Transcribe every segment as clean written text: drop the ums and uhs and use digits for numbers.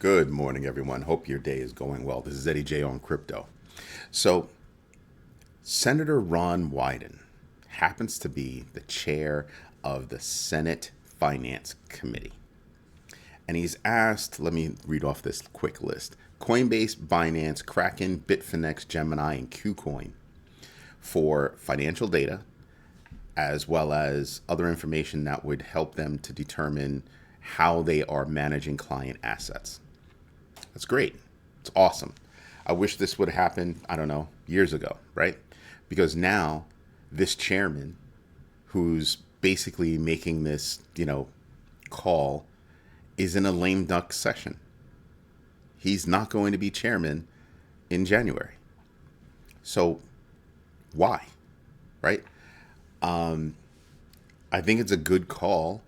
Good morning, everyone. Hope your day is going well. This is Eddie J on crypto. So, Senator Ron Wyden happens to be the chair of the Senate Finance Committee. And he's asked, let me read off this quick list: Coinbase, Binance, Kraken, Bitfinex, Gemini, and KuCoin for financial data, as well as other information that would help them to determine how they are managing client assets. That's great. It's awesome. I wish this would happen, I don't know, years ago, right? Because now this chairman who's basically making this, call is in a lame duck session. He's not going to be chairman in January. So why, right? I think it's a good call,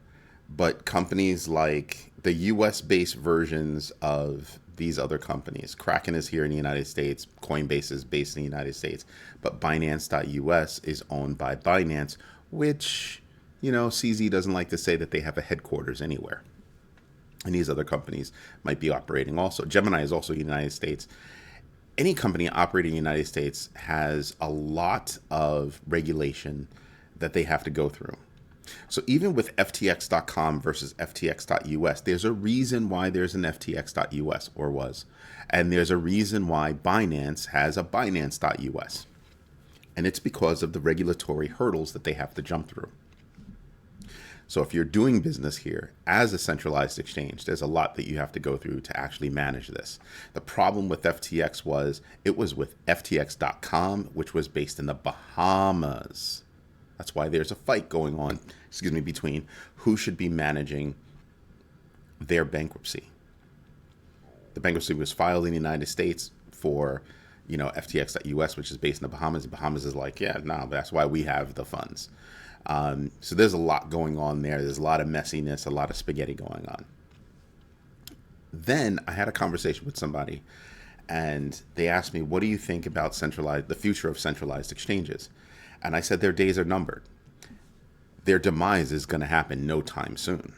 but companies like the US-based versions of these other companies, Kraken is here in the United States, Coinbase is based in the United States, but Binance.us is owned by Binance, which, CZ doesn't like to say that they have a headquarters anywhere. And these other companies might be operating also. Gemini is also in the United States. Any company operating in the United States has a lot of regulation that they have to go through. So even with FTX.com versus FTX.us, there's a reason why there's an FTX.us or was. And there's a reason why Binance has a Binance.us. And it's because of the regulatory hurdles that they have to jump through. So if you're doing business here as a centralized exchange, there's a lot that you have to go through to actually manage this. The problem with FTX was it was with FTX.com, which was based in the Bahamas. That's why there's a fight going on, between who should be managing their bankruptcy. The bankruptcy was filed in the United States for, FTX.us, which is based in the Bahamas. The Bahamas is like, yeah, no, that's why we have the funds. So there's a lot going on there. There's a lot of messiness, a lot of spaghetti going on. Then I had a conversation with somebody, and they asked me, what do you think about the future of centralized exchanges? And I said their days are numbered. Their demise is going to happen no time soon.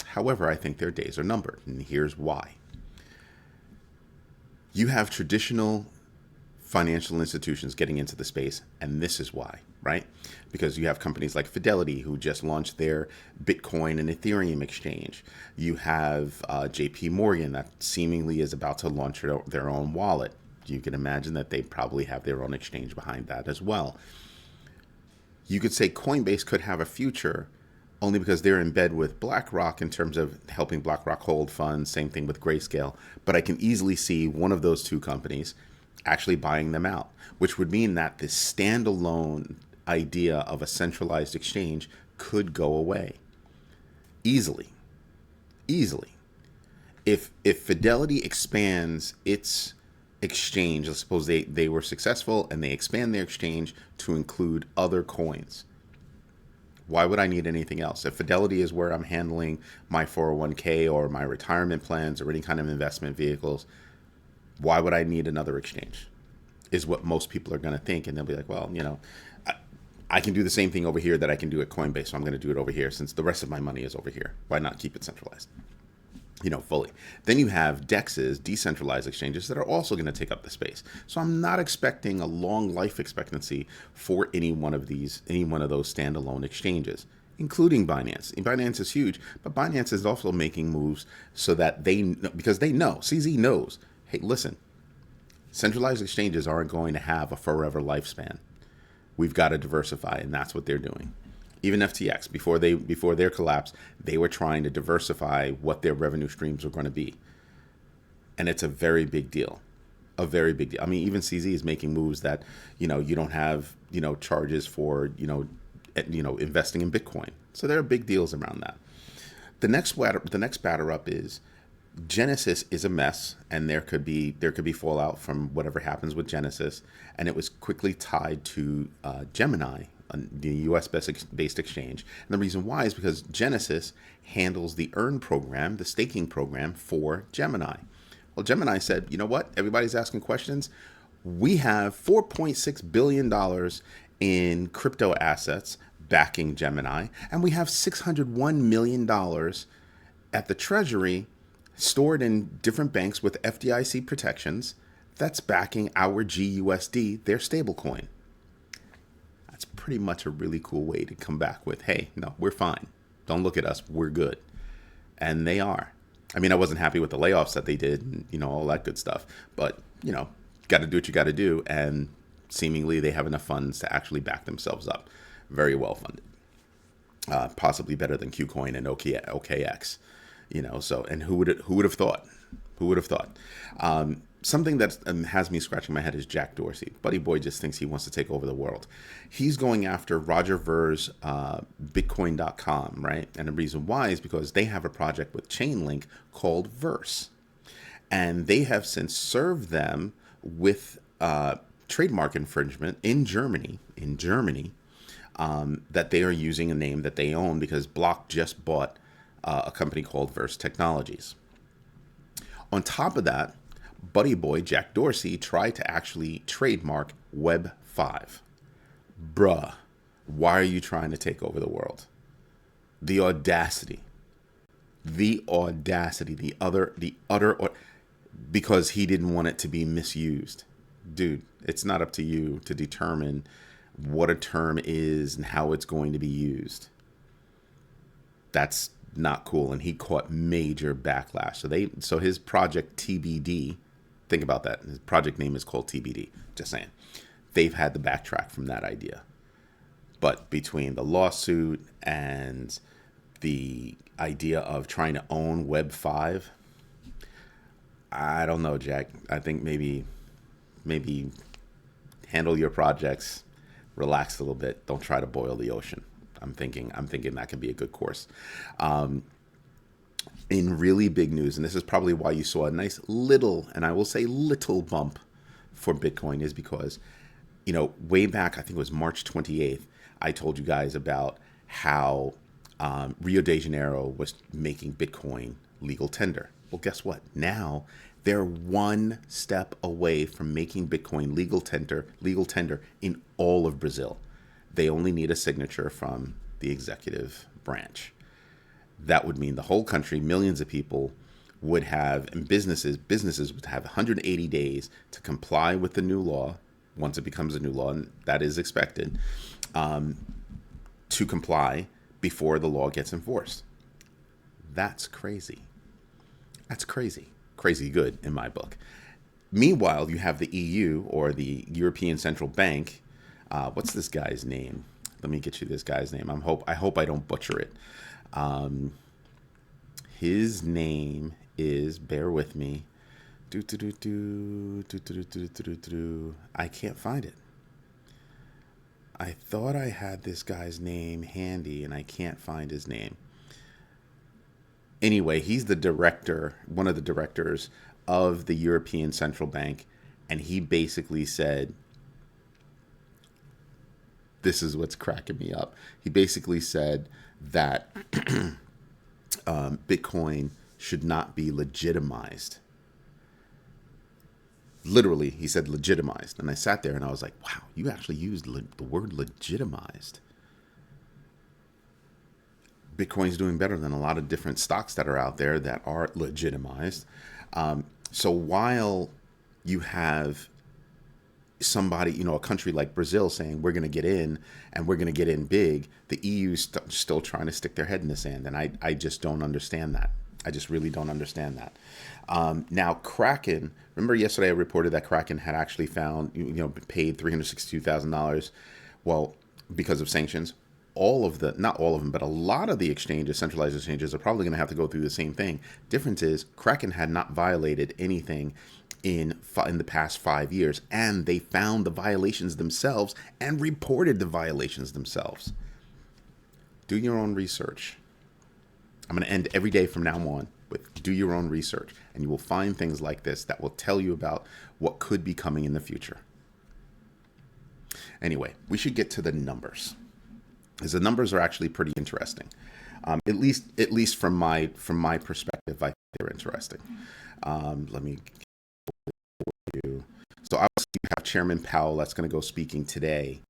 However, I think their days are numbered, and here's why. You have traditional financial institutions getting into the space, and this is why, right? Because you have companies like Fidelity who just launched their Bitcoin and Ethereum exchange. You have JP Morgan that seemingly is about to launch their own wallet. You can imagine that they probably have their own exchange behind that as well. You could say Coinbase could have a future only because they're in bed with BlackRock in terms of helping BlackRock hold funds. Same thing with Grayscale. But I can easily see one of those two companies actually buying them out, which would mean that this standalone idea of a centralized exchange could go away easily. If Fidelity expands its exchange, let's suppose they were successful and they expand their exchange to include other coins, why would I need anything else? If Fidelity is where I'm handling my 401k or my retirement plans or any kind of investment vehicles, why would I need another exchange? Is what most people are going to think. And they'll be like, well, I can do the same thing over here that I can do at Coinbase, so I'm going to do it over here since the rest of my money is over here. Why not keep it centralized? Fully. Then you have DEXs, decentralized exchanges, that are also going to take up the space. So I'm not expecting a long life expectancy for any one of those standalone exchanges, including Binance. And Binance is huge, but Binance is also making moves so that because they know, CZ knows, hey, listen, centralized exchanges aren't going to have a forever lifespan. We've got to diversify, and that's what they're doing. Even FTX, before their collapse, they were trying to diversify what their revenue streams were going to be. And it's a very big deal. A very big deal. I mean, even CZ is making moves that, you don't have, charges for, investing in Bitcoin. So there are big deals around that. The next batter up is Genesis is a mess, and there could be fallout from whatever happens with Genesis. And it was quickly tied to Gemini, the US-based exchange. And the reason why is because Genesis handles the earn program, the staking program for Gemini. Well, Gemini said, you know what? Everybody's asking questions. We have $4.6 billion in crypto assets backing Gemini, and we have $601 million at the treasury stored in different banks with FDIC protections that's backing our GUSD, their stablecoin. That's pretty much a really cool way to come back with, hey, no, we're fine. Don't look at us. We're good. And they are. I mean, I wasn't happy with the layoffs that they did, and, all that good stuff. But, got to do what you got to do. And seemingly they have enough funds to actually back themselves up. Very well funded. Possibly better than KuCoin and OKX. So, and who would have thought? Who would have thought? Something that has me scratching my head is Jack Dorsey. Buddy Boy just thinks he wants to take over the world. He's going after Roger Ver's Bitcoin.com, right? And the reason why is because they have a project with Chainlink called Verse. And they have since served them with trademark infringement in Germany, that they are using a name that they own because Block just bought a company called Verse Technologies. On top of that, Buddy Boy Jack Dorsey tried to actually trademark Web5. Bruh, why are you trying to take over the world? The audacity, because he didn't want it to be misused. Dude, it's not up to you to determine what a term is and how it's going to be used. That's not cool, and he caught major backlash. So his project TBD, think about that. His project name is called TBD. Just saying. They've had to backtrack from that idea. But between the lawsuit and the idea of trying to own Web5, I don't know, Jack. I think maybe handle your projects, relax a little bit. Don't try to boil the ocean. I'm thinking that could be a good course. In really big news, and this is probably why you saw a nice little, and I will say little bump for Bitcoin, is because, way back, I think it was March 28th, I told you guys about how Rio de Janeiro was making Bitcoin legal tender. Well, guess what? Now they're one step away from making Bitcoin legal tender in all of Brazil. They only need a signature from the executive branch. That would mean the whole country, millions of people would have, and businesses would have 180 days to comply with the new law, once it becomes a new law, and that is expected, to comply before the law gets enforced. That's crazy. That's crazy. Crazy good in my book. Meanwhile, you have the EU, or the European Central Bank. What's this guy's name? Let me get you this guy's name. I hope I don't butcher it. His name is, bear with me. I can't find it. I thought I had this guy's name handy, and I can't find his name. Anyway, he's the director, one of the directors of the European Central Bank, and he basically said, this is what's cracking me up. He basically said that Bitcoin should not be legitimized. Literally, he said legitimized. And I sat there and I was like, wow, you actually used the word legitimized. Bitcoin's doing better than a lot of different stocks that are out there that are legitimized. So while you have somebody, a country like Brazil saying we're going to get in and we're going to get in big, the EU's still trying to stick their head in the sand. And I just don't understand that. I just really don't understand that. Now, Kraken, remember yesterday I reported that Kraken had actually found, paid $362,000, well, because of sanctions. Not all of them, but a lot of the exchanges, centralized exchanges, are probably going to have to go through the same thing. Difference is Kraken had not violated anything in the past 5 years, and they found the violations themselves and reported the violations themselves. Do your own research. I'm going to end every day from now on with do your own research, and you will find things like this that will tell you about what could be coming in the future. Anyway, we should get to the numbers, because the numbers are actually pretty interesting. At least from my perspective, I think they're interesting. Let me. So obviously you have Chairman Powell that's going to go speaking today.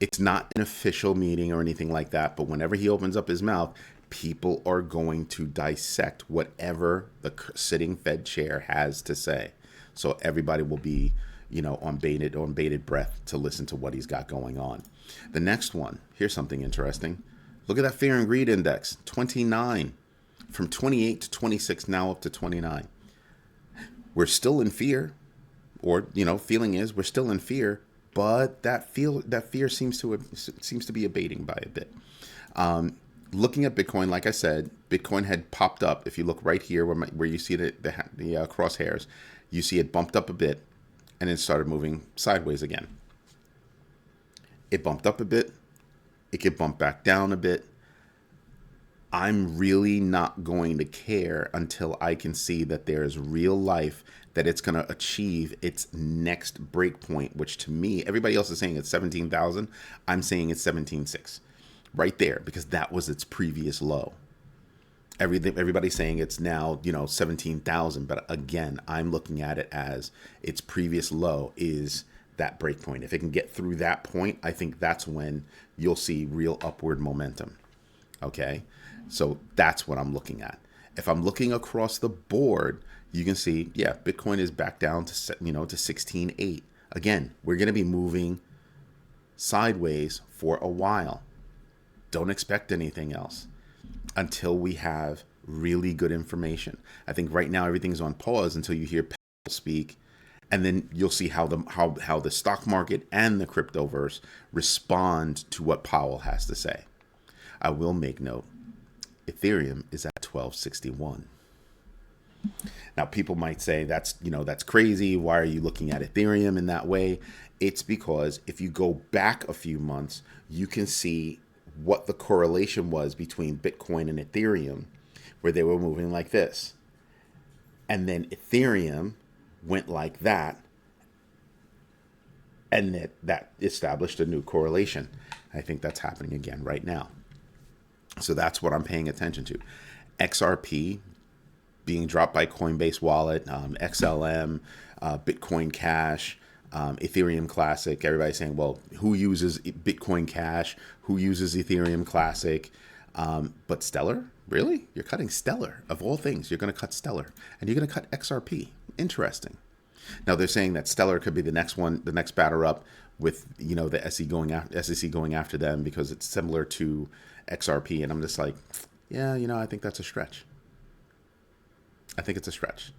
It's not an official meeting or anything like that, but whenever he opens up his mouth, people are going to dissect whatever the sitting Fed chair has to say. So everybody will be, on bated breath to listen to what he's got going on. The next one, here's something interesting. Look at that fear and greed index, 29, from 28 to 26, now up to 29. We're still in fear, or feeling is we're still in fear, but that fear seems to be abating by a bit. Looking at Bitcoin, like I said, Bitcoin had popped up. If you look right here where you see the crosshairs, you see it bumped up a bit and then started moving sideways again. It bumped up a bit. It could bump back down a bit. I'm really not going to care until I can see that there is real life, that it's going to achieve its next breakpoint, which to me, everybody else is saying it's 17,000. I'm saying it's 17.6. Right there, because that was its previous low. Everybody's saying it's now 17,000, but again, I'm looking at it as its previous low is that breakpoint. If it can get through that point, I think that's when you'll see real upward momentum. Okay, so that's what I'm looking at. If I'm looking across the board, you can see, Bitcoin is back down to to 16.8. Again, we're going to be moving sideways for a while. Don't expect anything else until we have really good information. I think right now everything's on pause until you hear Powell speak, and then you'll see how the stock market and the cryptoverse respond to what Powell has to say. I will make note, Ethereum is at 1261. Now, people might say that's crazy. Why are you looking at Ethereum in that way? It's because if you go back a few months, you can see what the correlation was between Bitcoin and Ethereum, where they were moving like this. And then Ethereum went like that, and that established a new correlation. I think that's happening again right now. So that's what I'm paying attention to. XRP being dropped by Coinbase wallet, XLM, Bitcoin Cash, Ethereum Classic. Everybody's saying, well, who uses Bitcoin Cash? Who uses Ethereum Classic? But Stellar? Really? You're cutting Stellar. Of all things, you're going to cut Stellar. And you're going to cut XRP. Interesting. Now, they're saying that Stellar could be the next one, the next batter up with, the SEC going after them because it's similar to XRP. And I'm just like, yeah, I think that's a stretch. I think it's a stretch,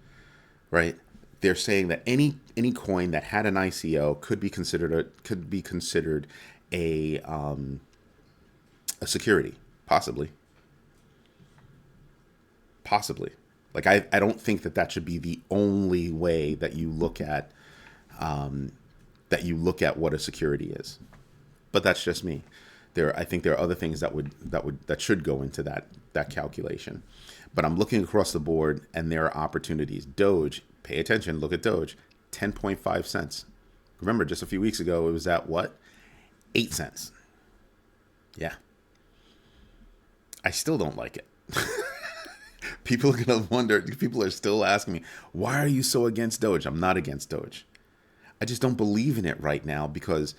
right? They're saying that any coin that had an ICO could be considered a security, possibly. Like I don't think that should be the only way that you look at what a security is. But that's just me. I think there are other things that should go into that calculation. But I'm looking across the board, and there are opportunities. Doge, pay attention. Look at Doge, 10.5 cents. Remember, just a few weeks ago, it was at what? 8 cents. Yeah. I still don't like it. People are going to wonder. People are still asking me, why are you so against Doge? I'm not against Doge. I just don't believe in it right now, because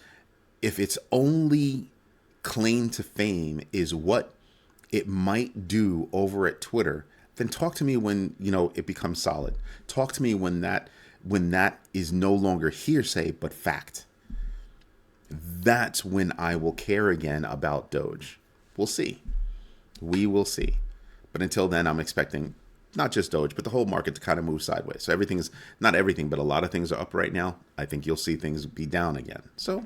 if its only claim to fame is what it might do over at Twitter, then talk to me when it becomes solid. Talk to me when that is no longer hearsay but fact. That's when I will care again about Doge. We'll see. We will see. But until then, I'm expecting not just Doge, but the whole market to kind of move sideways. So not everything, but a lot of things are up right now. I think you'll see things be down again. So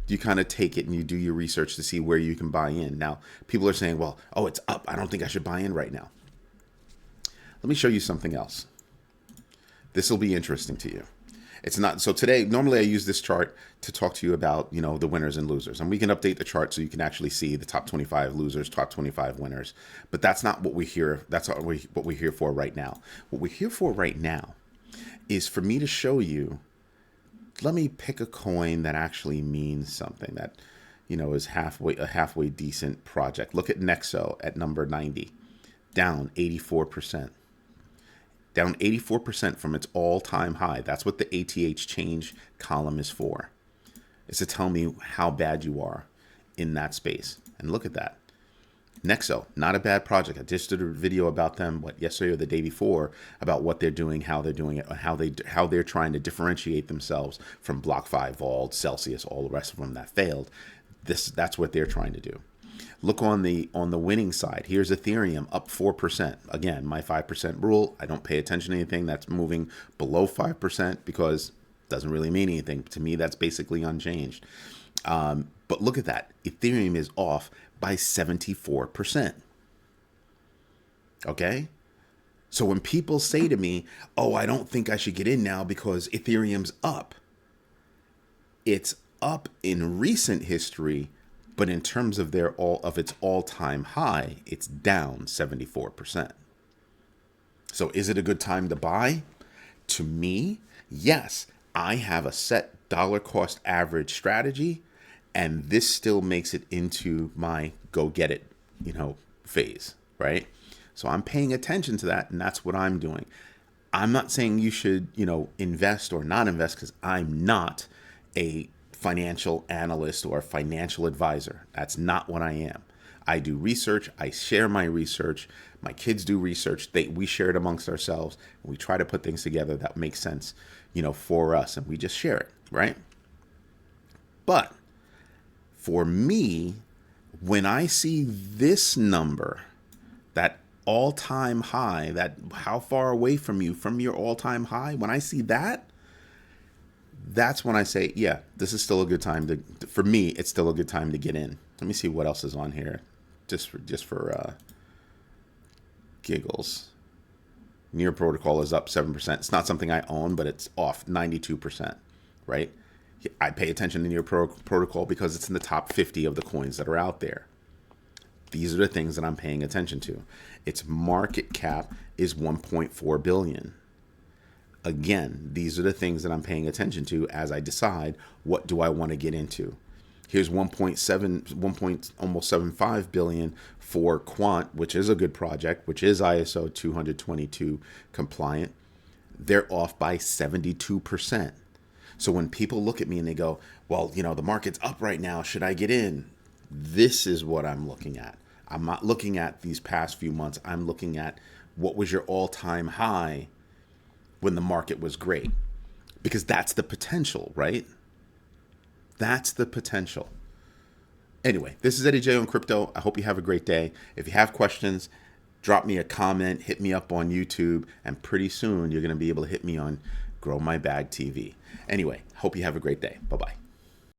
you kind of take it and you do your research to see where you can buy in. Now, people are saying, well, it's up. I don't think I should buy in right now. Let me show you something else. This will be interesting to you. It's not. So today, normally I use this chart to talk to you about, the winners and losers. And we can update the chart so you can actually see the top 25 losers, top 25 winners. But that's not what we're here. That's what we're here for right now. What we're here for right now is for me to show you. Let me pick a coin that actually means something, that is a halfway decent project. Look at Nexo at number 90, down 84%. Down 84% from its all-time high. That's what the ATH change column is for. It's to tell me how bad you are in that space. And look at that. Nexo, not a bad project. I just did a video about them, yesterday or the day before, about what they're doing, how they're doing it, and how they're trying to differentiate themselves from BlockFi, Vault, Celsius, all the rest of them that failed. That's what they're trying to do. Look on the winning side. Here's Ethereum up 4%. Again, my 5% rule. I don't pay attention to anything that's moving below 5% because it doesn't really mean anything. To me, that's basically unchanged. But look at that. Ethereum is off by 74%. Okay? So when people say to me, oh, I don't think I should get in now because Ethereum's up. It's up in recent history, but in terms of its all-time high, it's down 74%. So is it a good time to buy? To me, yes. I have a set dollar cost average strategy, and this still makes it into my go get it, phase, right? So I'm paying attention to that, and that's what I'm doing. I'm not saying you should, invest or not invest, because I'm not a financial analyst or a financial advisor. That's not what I am. I do research. I share my research. My kids do research. We share it amongst ourselves. And we try to put things together that make sense, for us. And we just share it, right? But for me, when I see this number, that all-time high, that how far away from your all-time high, when I see that, that's when I say, yeah, this is still a good time for me, it's still a good time to get in. Let me see what else is on here, just for giggles. Near Protocol is up 7%. It's not something I own, but it's off 92%, right? I pay attention to Near Protocol because it's in the top 50 of the coins that are out there. These are the things that I'm paying attention to. Its market cap is 1.4 billion. Again, these are the things that I'm paying attention to as I decide what do I want to get into. Here's 1.75 billion for Quant, which is a good project, which is ISO 222 compliant. They're off by 72%. So when people look at me and they go, well, the market's up right now, should I get in? This is what I'm looking at. I'm not looking at these past few months. I'm looking at what was your all-time high when the market was great, because that's the potential, right? That's the potential. Anyway, this is Eddie J on Crypto. I hope you have a great day. If you have questions, drop me a comment, hit me up on YouTube, and pretty soon you're going to be able to hit me on Grow My Bag TV. Anyway, hope you have a great day. Bye-bye.